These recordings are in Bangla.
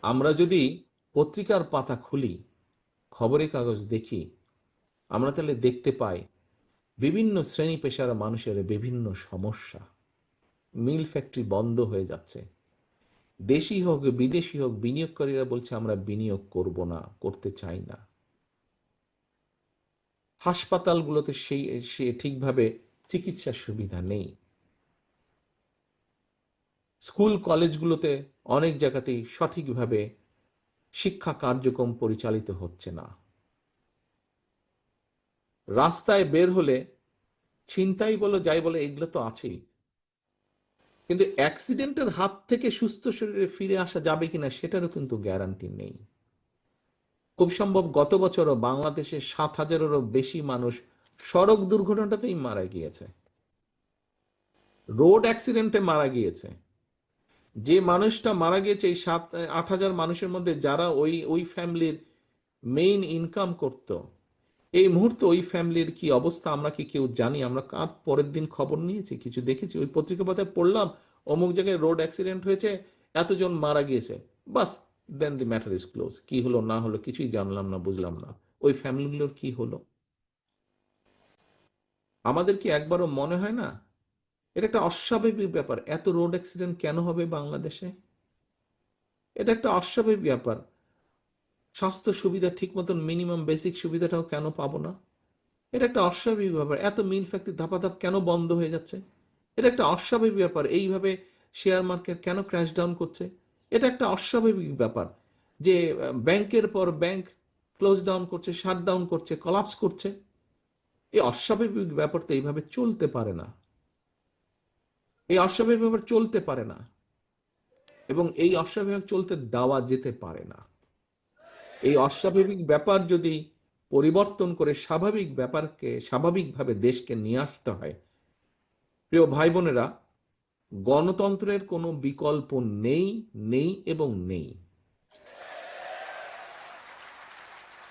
আমরা যদি পত্রিকার পাতা খুলি, খবরের কাগজ দেখি, আমরা তাহলে দেখতে পাই বিভিন্ন শ্রেণী পেশার মানুষের বিভিন্ন সমস্যা। মিল ফ্যাক্টরি বন্ধ হয়ে যাচ্ছে, দেশি হোক বিদেশি হোক বিনিয়োগকারীরা বলছে আমরা বিনিয়োগ করব না, করতে চাই না। হাসপাতালগুলোতে সে ঠিকভাবে চিকিৎসার সুবিধা নেই। স্কুল কলেজগুলোতে অনেক জায়গাতেই সঠিকভাবে শিক্ষা কার্যক্রম পরিচালিত হচ্ছে না। রাস্তায় বের হলে ছিনতাই বলো যাই বলো এগুলো তো আছেই, কিন্তু অ্যাক্সিডেন্টের হাত থেকে সুস্থ শরীরে ফিরে আসা যাবে কিনা সেটারও কিন্তু গ্যারান্টি নেই। খুব সম্ভব গত বছরও বাংলাদেশে 7,000-এরও বেশি মানুষ সড়ক দুর্ঘটনাতেই মারা গিয়েছে, রোড অ্যাক্সিডেন্টে মারা গিয়েছে। যে মানুষটা মারা গিয়েছে এই 7-8 হাজার মানুষের মধ্যে যারা ওই ওই ফ্যামিলির মেইন ইনকাম করত, এই মুহূর্তে ওই ফ্যামিলির কি অবস্থা আমরা কি কেউ জানি? আমরা কার পরের দিন খবর নিয়েছি, কিছু দেখেছি? ওই পত্রিকা পাতায় পড়লাম অমুক জায়গায় রোড অ্যাক্সিডেন্ট হয়েছে, এতজন মারা গিয়েছে, বাস, দেন দি ম্যাটার ইজ ক্লোজ। কি হলো না হলো কিছুই জানলাম না, বুঝলাম না। ওই ফ্যামিলিগুলোর কি হলো? আমাদের কি একবারও মনে হয় না এটা একটা অস্বাভাবিক ব্যাপার? এত রোড অ্যাক্সিডেন্ট কেন হবে বাংলাদেশে? এটা একটা অস্বাভাবিক ব্যাপার। স্বাস্থ্য সুবিধা ঠিক মতন মিনিমাম বেসিক সুবিধাটাও কেন পাবো না? এটা একটা অস্বাভাবিক ব্যাপার। এত মিল ফ্যাক্টরি ধাপাধাপ কেন বন্ধ হয়ে যাচ্ছে? এটা একটা অস্বাভাবিক ব্যাপার। এইভাবে শেয়ার মার্কেট কেন ক্র্যাশ ডাউন করছে? এটা একটা অস্বাভাবিক ব্যাপার যে ব্যাংকের পর ব্যাংক ক্লোজ ডাউন করছে, শাট ডাউন করছে, কলাপস করছে। এই অস্বাভাবিক ব্যাপার তো এইভাবে চলতে পারে না। এই অস্বাভাবিক ব্যাপার চলতে পারে না, এবং এই অস্বাভাবিক চলতে দেওয়া যেতে পারে না। এই অস্বাভাবিক ব্যাপার যদি পরিবর্তন করে স্বাভাবিক ব্যাপারকে, স্বাভাবিকভাবে দেশকে নিয়ে আসতে হয়, প্রিয় ভাই বোনেরা, গণতন্ত্রের কোনো বিকল্প নেই, নেই এবং নেই।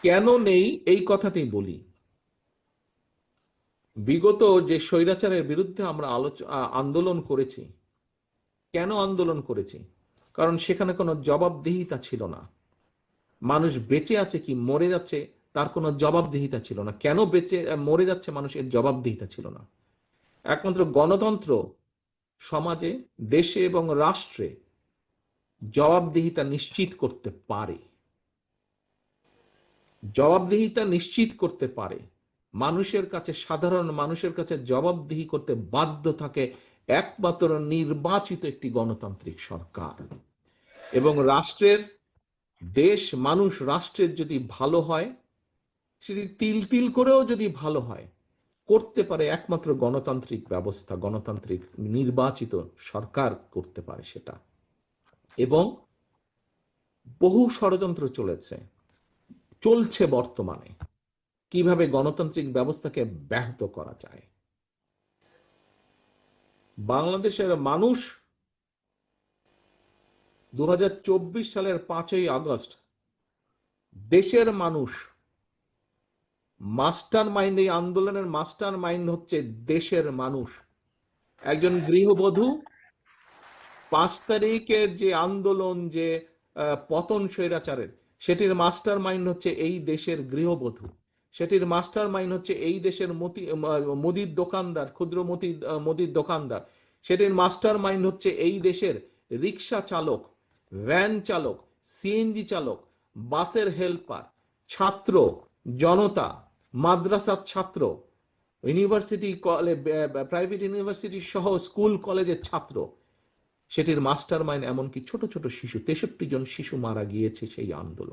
কেন নেই এই কথাটি বলি। বিগত যে স্বৈরাচারের বিরুদ্ধে আমরা আন্দোলন করেছি, কেন আন্দোলন করেছি? কারণ সেখানে কোনো জবাবদিহিতা ছিল না। মানুষ বেঁচে আছে কি মরে যাচ্ছে তার কোনো জবাবদিহিতা ছিল না। কেন বেঁচে মরে যাচ্ছে মানুষ, এর জবাবদিহিতা ছিল না। একমাত্র গণতন্ত্র সমাজে, দেশে এবং রাষ্ট্রে জবাবদিহিতা নিশ্চিত করতে পারে। জবাবদিহিতা নিশ্চিত করতে পারে। মানুষের কাছে, সাধারণ মানুষের কাছে জবাবদিহি করতে বাধ্য থাকে একমাত্র নির্বাচিত একটি গণতান্ত্রিক সরকার। এবং রাষ্ট্রের, দেশ, মানুষ, রাষ্ট্রের যদি ভালো হয়, সেটি তিল তিল করেও যদি ভালো হয়, করতে পারে একমাত্র গণতান্ত্রিক ব্যবস্থা, গণতান্ত্রিক নির্বাচিত সরকার করতে পারে সেটা। এবং বহু ষড়যন্ত্র চলছে বর্তমানে, কিভাবে গণতান্ত্রিক ব্যবস্থাকে ব্যাহত করা যায়। বাংলাদেশের মানুষ 2024 সালের 5ই আগস্ট, দেশের মানুষ, মাস্টার মাইন্ড, এই আন্দোলনের মাস্টার মাইন্ড হচ্ছে দেশের মানুষ। একজন গৃহবধূ 5 তারিখের যে আন্দোলন, যে পতন স্বৈরাচারের, সেটির মাস্টার মাইন্ড হচ্ছে এই দেশের গৃহবধূ। সেটির মাস্টার মাইন্ড হচ্ছে এই দেশের মুদির দোকানদার, ক্ষুদ্র মুদির দোকানদার। সেটির মাস্টার মাইন্ড হচ্ছে এই দেশের রিক্সা চালক, ভ্যান চালক, সিএনজি চালক, বাসের হেল্পার, ছাত্র, জনতা, মাদ্রাসার ছাত্র, ইউনিভার্সিটি, প্রাইভেট ইউনিভার্সিটি সহ স্কুল কলেজের ছাত্র। সেটির মাস্টার মাইন্ড এমনকি ছোট ছোট শিশু, 63 জন শিশু মারা গিয়েছে সেই আন্দোলন।